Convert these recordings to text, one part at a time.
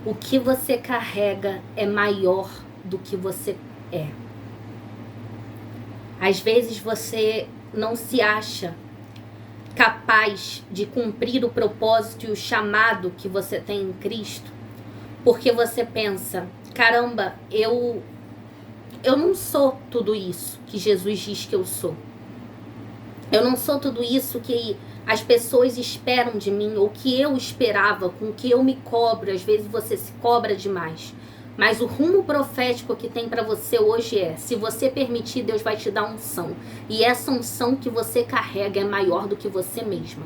O que você carrega é maior do que você é. Às vezes você não se acha capaz de cumprir o propósito e o chamado que você tem em Cristo, porque você pensa, caramba, eu não sou tudo isso que Jesus diz que eu sou. Eu não sou tudo isso que as pessoas esperam de mim, ou que eu esperava, com que eu me cobro. Às vezes você se cobra demais. Mas o rumo profético que tem para você hoje é, se você permitir, Deus vai te dar unção. E essa unção que você carrega é maior do que você mesma.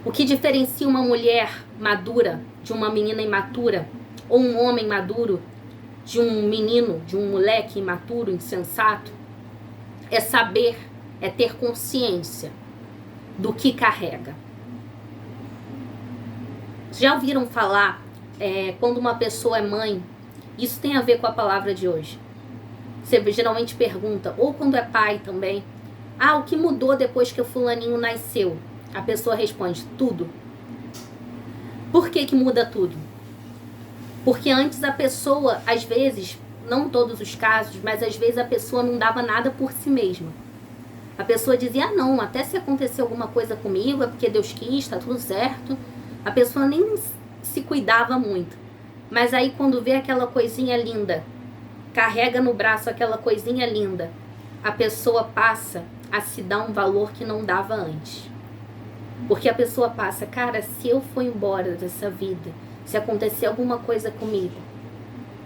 O que diferencia uma mulher madura de uma menina imatura, ou um homem maduro de um menino, de um moleque imaturo, insensato, é saber, é ter consciência do que carrega. Já ouviram falar, quando uma pessoa é mãe, isso tem a ver com a palavra de hoje. Você geralmente pergunta, ou quando é pai também, o que mudou depois que o fulaninho nasceu? A pessoa responde, tudo. Por que muda tudo? Porque antes a pessoa, às vezes, não todos os casos, mas às vezes a pessoa não dava nada por si mesma. A pessoa dizia, não, até se acontecer alguma coisa comigo, é porque Deus quis, tá tudo certo. A pessoa nem se cuidava muito. Mas aí quando vê aquela coisinha linda, carrega no braço aquela coisinha linda, a pessoa passa a se dar um valor que não dava antes. Porque a pessoa passa, cara, se eu for embora dessa vida, se acontecer alguma coisa comigo,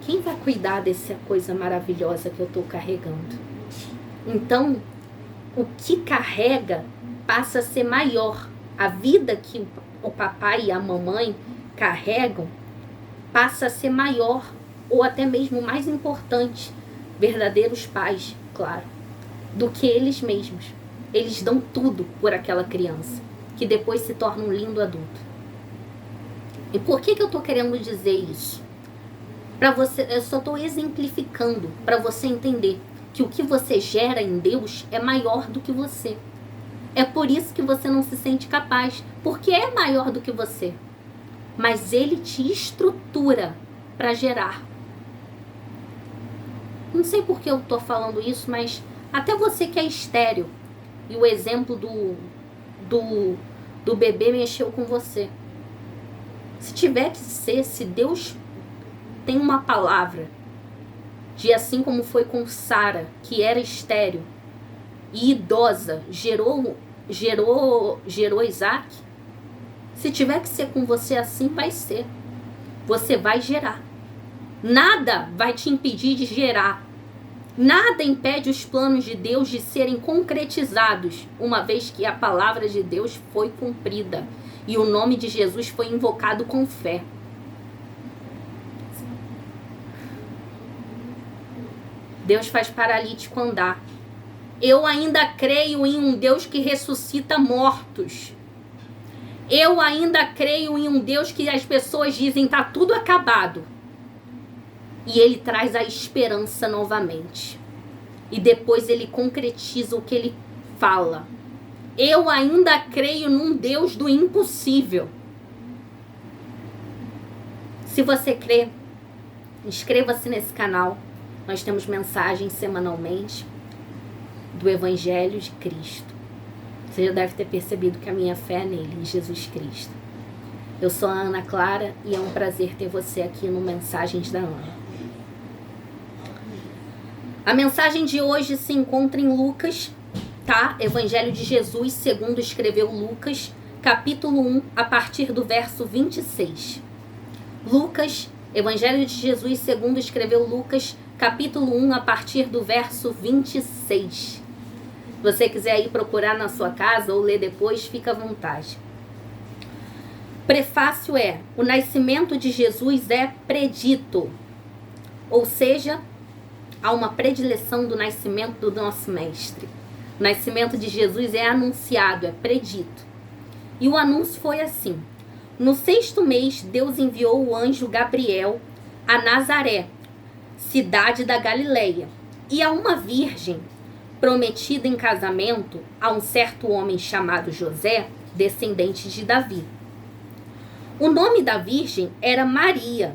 quem vai cuidar dessa coisa maravilhosa que eu tô carregando? Então, o que carrega passa a ser maior. A vida que o papai e a mamãe carregam passa a ser maior, ou até mesmo mais importante, verdadeiros pais, claro, do que eles mesmos. Eles dão tudo por aquela criança, que depois se torna um lindo adulto. E por que eu tô querendo dizer isso? Para você, eu só tô exemplificando para você entender que o que você gera em Deus é maior do que você. É por isso que você não se sente capaz, porque é maior do que você. Mas Ele te estrutura para gerar. Não sei por que eu tô falando isso, mas até você que é estéril, e o exemplo do bebê mexeu com você. Se tiver que ser, se Deus tem uma palavra, de assim como foi com Sara, que era estéril e idosa, gerou Isaac, se tiver que ser com você assim, vai ser. Você vai gerar. Nada vai te impedir de gerar. Nada impede os planos de Deus de serem concretizados, uma vez que a palavra de Deus foi cumprida e o nome de Jesus foi invocado com fé. Deus faz paralítico andar. Eu ainda creio em um Deus que ressuscita mortos. Eu ainda creio em um Deus que as pessoas dizem tá tudo acabado. E Ele traz a esperança novamente. E depois Ele concretiza o que Ele fala. Eu ainda creio num Deus do impossível. Se você crê, inscreva-se nesse canal. Nós temos mensagens semanalmente do Evangelho de Cristo. Você já deve ter percebido que a minha fé é nele, em Jesus Cristo. Eu sou a Ana Clara e é um prazer ter você aqui no Mensagens da Ana. A mensagem de hoje se encontra em Lucas, tá? Evangelho de Jesus, segundo escreveu Lucas, capítulo 1, a partir do verso 26. Lucas, Evangelho de Jesus, segundo escreveu Lucas, capítulo 1, a partir do verso 26. Se você quiser ir procurar na sua casa ou ler depois, fica à vontade. Prefácio é: o nascimento de Jesus é predito. Ou seja, há uma predileção do nascimento do nosso mestre. O nascimento de Jesus é anunciado, é predito. E o anúncio foi assim: no 6º mês, Deus enviou o anjo Gabriel a Nazaré, cidade da Galileia, e a uma virgem prometida em casamento a um certo homem chamado José, descendente de Davi. O nome da virgem era Maria.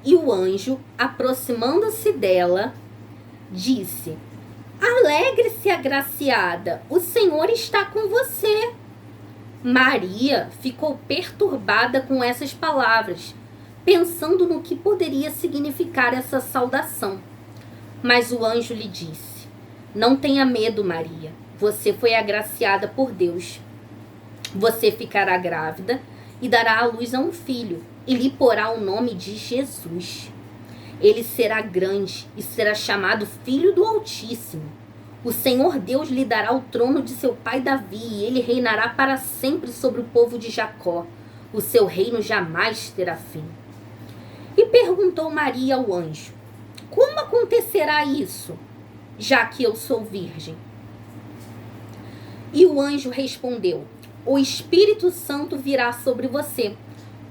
E o anjo, aproximando-se dela, disse: Alegre-se, agraciada, o Senhor está com você. Maria ficou perturbada com essas palavras, pensando no que poderia significar essa saudação. Mas o anjo lhe disse: Não tenha medo, Maria. Você foi agraciada por Deus. Você ficará grávida e dará à luz a um filho, e lhe porá o nome de Jesus. Ele será grande e será chamado Filho do Altíssimo. O Senhor Deus lhe dará o trono de seu pai Davi, e ele reinará para sempre sobre o povo de Jacó. O seu reino jamais terá fim. E perguntou Maria ao anjo: Como acontecerá isso, já que eu sou virgem? E o anjo respondeu: O Espírito Santo virá sobre você.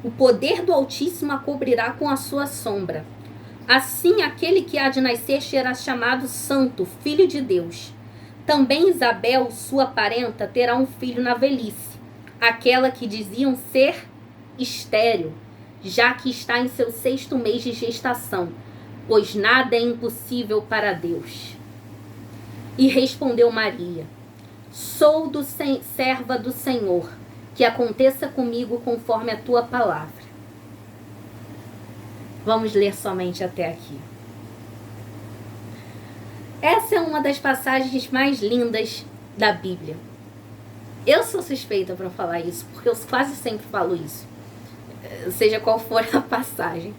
O poder do Altíssimo a cobrirá com a sua sombra. Assim, aquele que há de nascer será chamado Santo, Filho de Deus. Também Isabel, sua parenta, terá um filho na velhice, aquela que diziam ser estéril, já que está em seu 6º mês de gestação, pois nada é impossível para Deus. E respondeu Maria: Sou serva do Senhor, que aconteça comigo conforme a tua palavra. Vamos ler somente até aqui. Essa é uma das passagens mais lindas da Bíblia. Eu sou suspeita para falar isso, porque eu quase sempre falo isso, seja qual for a passagem.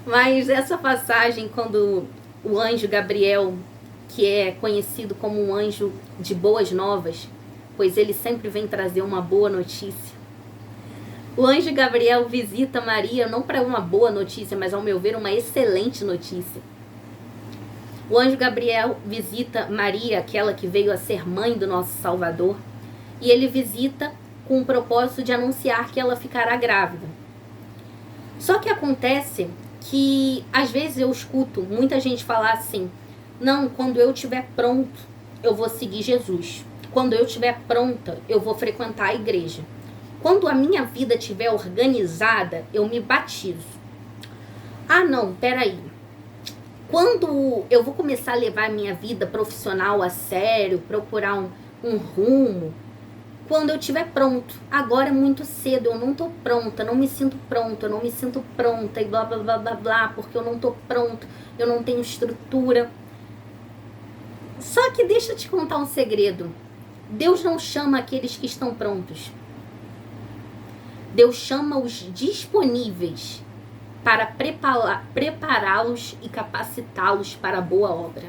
Mas essa passagem, quando o anjo Gabriel, que é conhecido como um anjo de boas novas, pois ele sempre vem trazer uma boa notícia. O anjo Gabriel visita Maria não para uma boa notícia, mas ao meu ver uma excelente notícia. O anjo Gabriel visita Maria, aquela que veio a ser mãe do nosso Salvador, e ele visita com o propósito de anunciar que ela ficará grávida. Só que acontece que às vezes eu escuto muita gente falar assim: não, quando eu estiver pronto, eu vou seguir Jesus. Quando eu estiver pronta, eu vou frequentar a igreja. Quando a minha vida estiver organizada, eu me batizo. Ah, não, peraí. Quando eu vou começar a levar a minha vida profissional a sério, procurar um rumo, quando eu estiver pronto. Agora é muito cedo, eu não tô pronta, não me sinto pronta, eu não me sinto pronta, e blá, blá, blá, blá, blá, porque eu não tô pronto, eu não tenho estrutura. Só que deixa eu te contar um segredo. Deus não chama aqueles que estão prontos. Deus chama os disponíveis para prepará-los e capacitá-los para a boa obra.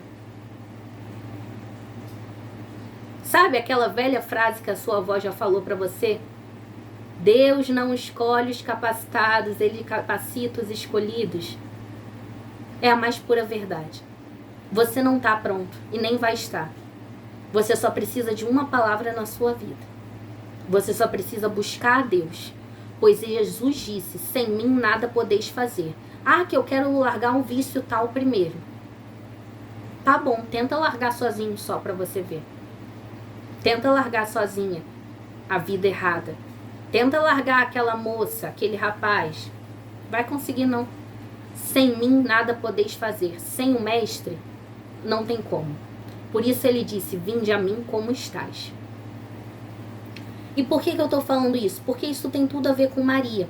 Sabe aquela velha frase que a sua avó já falou para você? Deus não escolhe os capacitados, ele capacita os escolhidos. É a mais pura verdade. Você não está pronto e nem vai estar. Você só precisa de uma palavra na sua vida. Você só precisa buscar a Deus. Pois Jesus disse: sem mim nada podeis fazer. Ah, que eu quero largar um vício tal primeiro. Tá bom, tenta largar sozinho só para você ver. Tenta largar sozinha a vida errada. Tenta largar aquela moça, aquele rapaz. Vai conseguir não. Sem mim nada podeis fazer. Sem o mestre, não tem como. Por isso ele disse: vinde a mim como estás. E por que eu estou falando isso? Porque isso tem tudo a ver com Maria.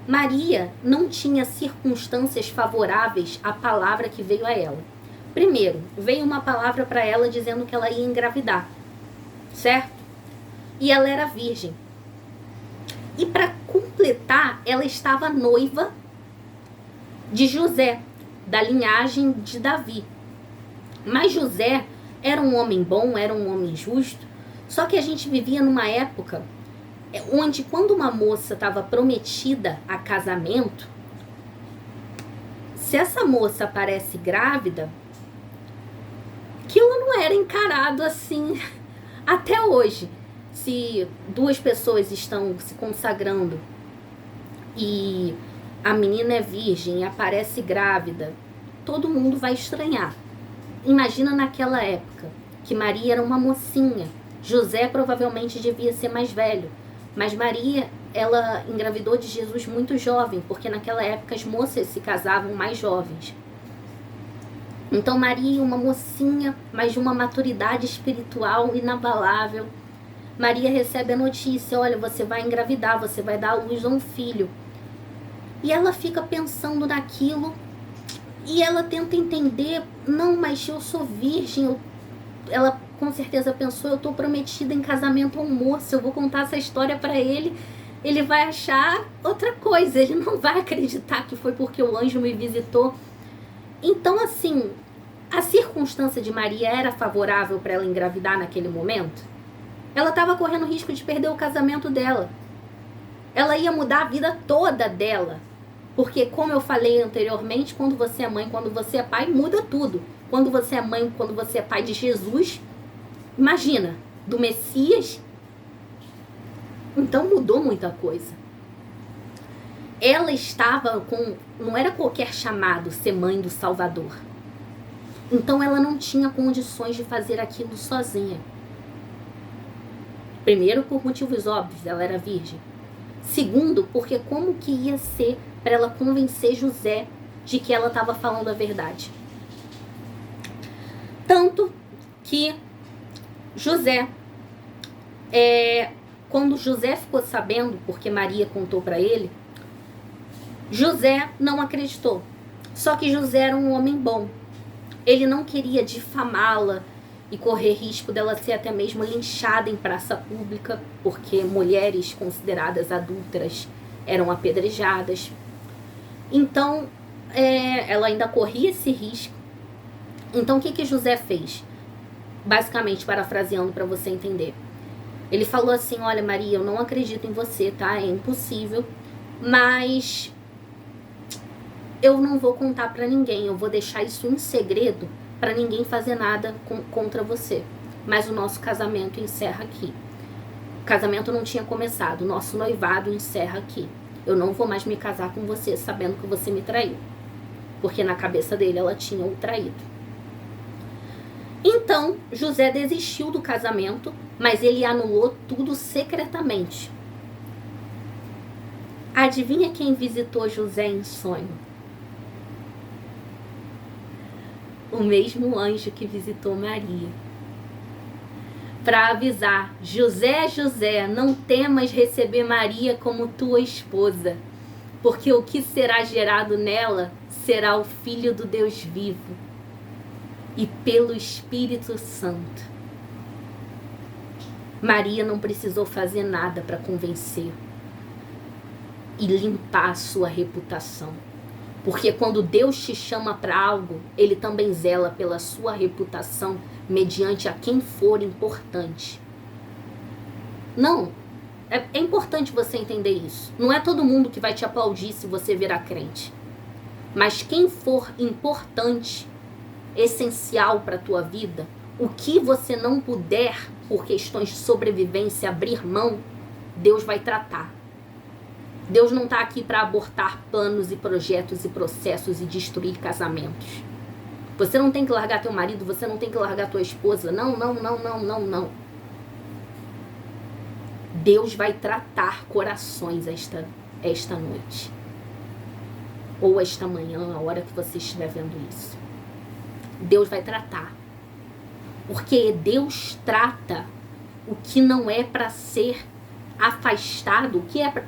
Maria não tinha circunstâncias favoráveis à palavra que veio a ela. Primeiro, veio uma palavra para ela dizendo que ela ia engravidar, certo? E ela era virgem. E para completar, ela estava noiva de José, da linhagem de Davi. Mas José era um homem bom, era um homem justo. Só que a gente vivia numa época onde, quando uma moça estava prometida a casamento, se essa moça aparece grávida, aquilo não era encarado assim até hoje. Se duas pessoas estão se consagrando e a menina é virgem e aparece grávida, todo mundo vai estranhar. Imagina naquela época, que Maria era uma mocinha. José provavelmente devia ser mais velho, mas Maria ela engravidou de Jesus muito jovem, porque naquela época as moças se casavam mais jovens. Então Maria, uma mocinha, mas de uma maturidade espiritual inabalável, Maria recebe a notícia: olha, você vai engravidar, você vai dar à luz a um filho. E ela fica pensando naquilo, e ela tenta entender: não, mas eu sou virgem. Ela com certeza pensou: eu estou prometida em casamento a um moço, eu vou contar essa história para ele, ele vai achar outra coisa, ele não vai acreditar que foi porque o anjo me visitou. Então, assim, a circunstância de Maria era favorável para ela engravidar naquele momento? Ela estava correndo risco de perder o casamento dela. Ela ia mudar a vida toda dela. Porque, como eu falei anteriormente, quando você é mãe, quando você é pai, muda tudo. Quando você é mãe, quando você é pai de Jesus, imagina, do Messias. Então mudou muita coisa. Ela estava com... Não era qualquer chamado ser mãe do Salvador. Então ela não tinha condições de fazer aquilo sozinha. Primeiro, por motivos óbvios, ela era virgem. Segundo, porque como que ia ser para ela convencer José de que ela estava falando a verdade? Tanto que José, quando José ficou sabendo, porque Maria contou para ele, José não acreditou. Só que José era um homem bom. Ele não queria difamá-la e correr risco dela ser até mesmo linchada em praça pública, porque mulheres consideradas adúlteras eram apedrejadas. Então, ela ainda corria esse risco. Então, o que José fez? Basicamente, parafraseando para você entender. Ele falou assim: olha, Maria, eu não acredito em você, tá? É impossível, mas eu não vou contar para ninguém, eu vou deixar isso em segredo para ninguém fazer nada contra você. Mas o nosso casamento encerra aqui. O casamento não tinha começado, o nosso noivado encerra aqui. Eu não vou mais me casar com você sabendo que você me traiu. Porque na cabeça dele ela tinha o traído. Então, José desistiu do casamento, mas ele anulou tudo secretamente. Adivinha quem visitou José em sonho? O mesmo anjo que visitou Maria. Para avisar: José, José, não temas receber Maria como tua esposa, porque o que será gerado nela será o Filho do Deus vivo, e pelo Espírito Santo. Maria não precisou fazer nada para convencer e limpar a sua reputação. Porque quando Deus te chama para algo, Ele também zela pela sua reputação mediante a quem for importante. Não, é importante você entender isso. Não é todo mundo que vai te aplaudir se você virar crente. Mas quem for importante, essencial para a tua vida, o que você não puder, por questões de sobrevivência, abrir mão, Deus vai tratar. Deus não está aqui para abortar planos e projetos e processos e destruir casamentos. Você não tem que largar teu marido, você não tem que largar tua esposa. Não, não, não, não, não, não. Deus vai tratar corações esta noite. Ou esta manhã, a hora que você estiver vendo isso. Deus vai tratar. Porque Deus trata o que não é para ser afastado.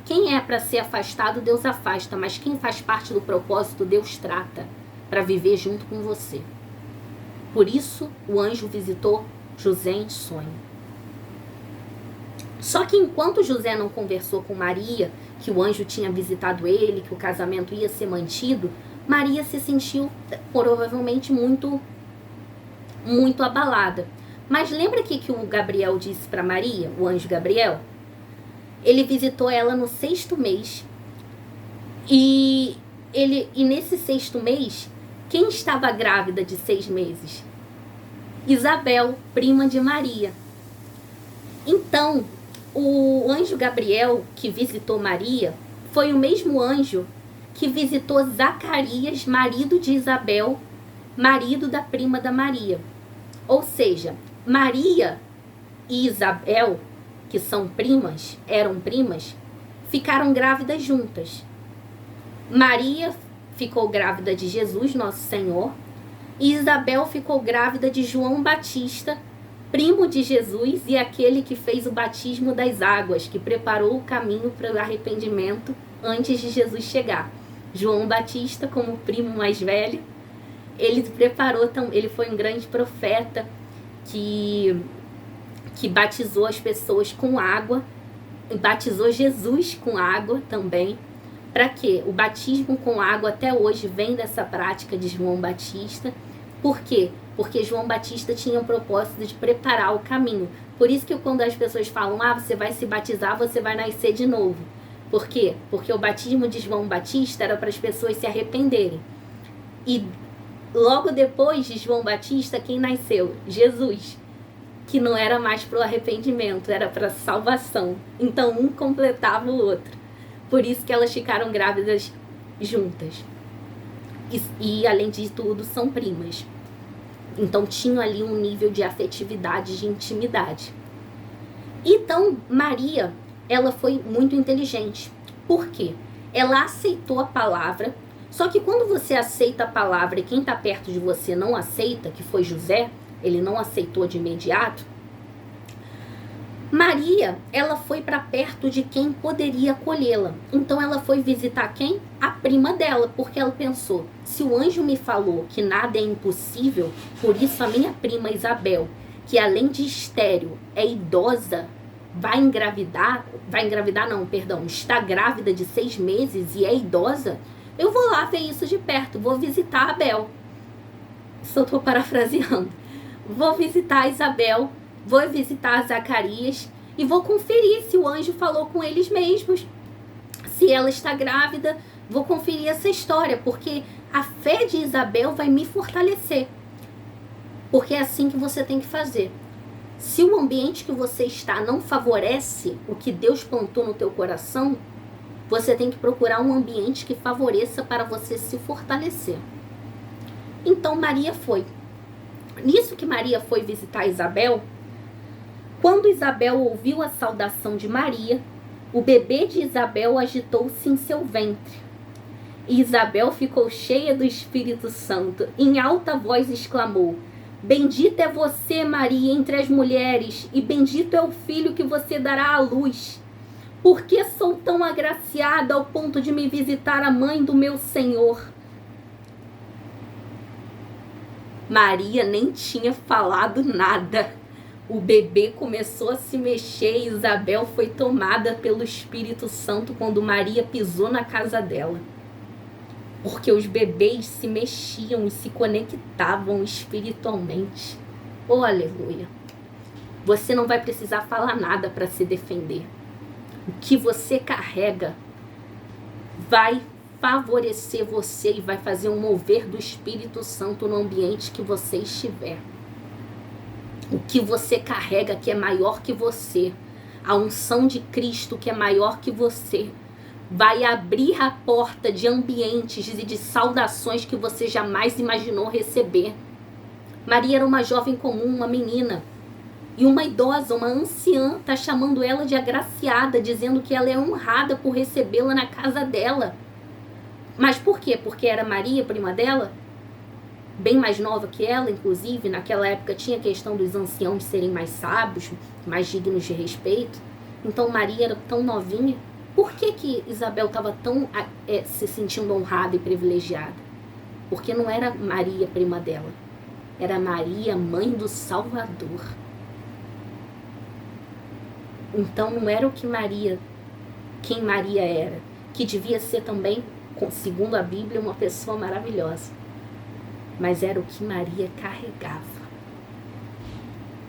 Quem é para ser afastado, Deus afasta. Mas quem faz parte do propósito, Deus trata para viver junto com você. Por isso, o anjo visitou José em sonho. Só que enquanto José não conversou com Maria, que o anjo tinha visitado ele, que o casamento ia ser mantido, Maria se sentiu provavelmente muito abalada. Mas lembra que o Gabriel disse para Maria, o anjo Gabriel? Ele visitou ela no 6º mês. E nesse 6º mês, quem estava grávida de 6 meses? Isabel, prima de Maria. Então, o anjo Gabriel, que visitou Maria, foi o mesmo anjo que visitou Zacarias, marido de Isabel, marido da prima da Maria. Ou seja, Maria e Isabel, que eram primas, ficaram grávidas juntas. Maria ficou grávida de Jesus, nosso Senhor, e Isabel ficou grávida de João Batista, primo de Jesus e aquele que fez o batismo das águas, que preparou o caminho para o arrependimento antes de Jesus chegar. João Batista, como primo mais velho, ele foi um grande profeta que batizou as pessoas com água, batizou Jesus com água também. Para quê? O batismo com água até hoje vem dessa prática de João Batista. Por quê? Porque João Batista tinha o propósito de preparar o caminho. Por isso que quando as pessoas falam, você vai se batizar, você vai nascer de novo. Por quê? Porque o batismo de João Batista era para as pessoas se arrependerem. E logo depois de João Batista, quem nasceu? Jesus. Que não era mais para o arrependimento, era para salvação. Então um completava o outro. Por isso que elas ficaram grávidas juntas. E além de tudo, são primas. Então tinham ali um nível de afetividade, de intimidade. Então Maria, ela foi muito inteligente. Por quê? Ela aceitou a palavra. Só que quando você aceita a palavra e quem está perto de você não aceita, que foi José, ele não aceitou de imediato. Maria, ela foi para perto de quem poderia acolhê-la. Então ela foi visitar quem? A prima dela, porque ela pensou, se o anjo me falou que nada é impossível, por isso a minha prima Isabel, que além de estéril, é idosa, está grávida de 6 meses e é idosa, eu vou lá ver isso de perto, vou visitar a Abel. Só estou parafraseando. Vou visitar a Isabel, vou visitar Zacarias e vou conferir se o anjo falou com eles mesmos. Se ela está grávida, vou conferir essa história, porque a fé de Isabel vai me fortalecer. Porque é assim que você tem que fazer. Se o ambiente que você está não favorece o que Deus plantou no teu coração, você tem que procurar um ambiente que favoreça para você se fortalecer. Então Maria foi. Nisso que Maria foi visitar Isabel, quando Isabel ouviu a saudação de Maria, o bebê de Isabel agitou-se em seu ventre. E Isabel ficou cheia do Espírito Santo. Em alta voz exclamou, bendita é você, Maria, entre as mulheres, e bendito é o filho que você dará à luz. Por que sou tão agraciada ao ponto de me visitar a mãe do meu Senhor? Maria nem tinha falado nada. O bebê começou a se mexer e Isabel foi tomada pelo Espírito Santo quando Maria pisou na casa dela. Porque os bebês se mexiam e se conectavam espiritualmente. Oh, aleluia! Você não vai precisar falar nada para se defender. O que você carrega vai favorecer você e vai fazer um mover do Espírito Santo no ambiente que você estiver. O que você carrega que é maior que você, a unção de Cristo que é maior que você, vai abrir a porta de ambientes e de saudações que você jamais imaginou receber. Maria era uma jovem comum, uma menina, e uma idosa, uma anciã, está chamando ela de agraciada, dizendo que ela é honrada por recebê-la na casa dela. Mas por quê? Porque era Maria, prima dela? Bem mais nova que ela, inclusive. Naquela época tinha a questão dos anciãos serem mais sábios, mais dignos de respeito. Então Maria era tão novinha. Por que Isabel estava tão se sentindo honrada e privilegiada? Porque não era Maria, prima dela. Era Maria, mãe do Salvador. Então não era quem Maria era, que devia ser também, segundo a Bíblia, uma pessoa maravilhosa. Mas era o que Maria carregava.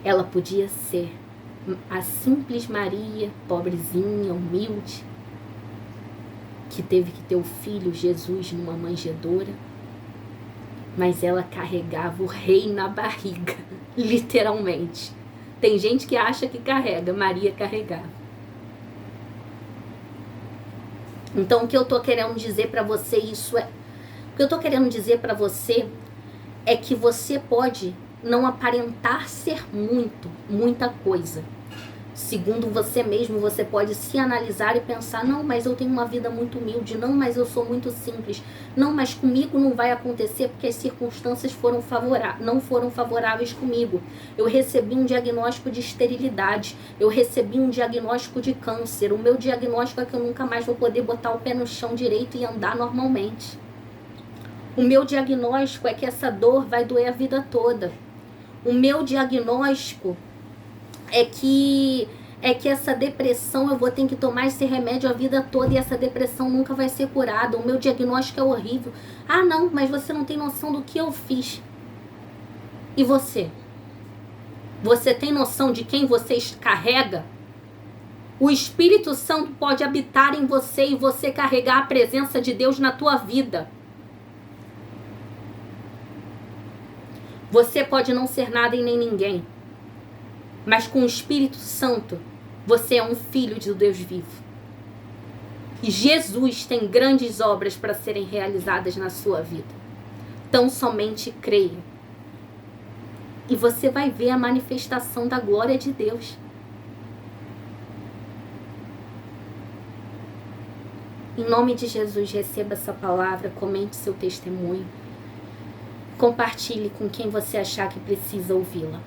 Ela podia ser a simples Maria, pobrezinha, humilde, que teve que ter o filho Jesus numa manjedoura, mas ela carregava o rei na barriga, literalmente. Tem gente que acha que carrega, Maria carregava. Então o que eu tô querendo dizer para você o que eu tô querendo dizer para você é que você pode não aparentar ser muita coisa. Segundo você mesmo, você pode se analisar e pensar, não, mas eu tenho uma vida muito humilde, não, mas eu sou muito simples, não, mas comigo não vai acontecer porque as circunstâncias não foram favoráveis comigo. Eu recebi um diagnóstico de esterilidade, eu recebi um diagnóstico de câncer, o meu diagnóstico é que eu nunca mais vou poder botar o pé no chão direito e andar normalmente. O meu diagnóstico é que essa dor vai doer a vida toda. O meu diagnóstico é que essa depressão eu vou ter que tomar esse remédio a vida toda e essa depressão nunca vai ser curada. O meu diagnóstico é horrível. Ah, não, mas você não tem noção do que eu fiz. E você? Você tem noção de quem você carrega? O Espírito Santo pode habitar em você e você carregar a presença de Deus na tua vida. Você pode não ser nada e nem ninguém. Mas com o Espírito Santo, você é um filho de Deus vivo. E Jesus tem grandes obras para serem realizadas na sua vida. Tão somente creia. E você vai ver a manifestação da glória de Deus. Em nome de Jesus, receba essa palavra, comente seu testemunho. Compartilhe com quem você achar que precisa ouvi-la.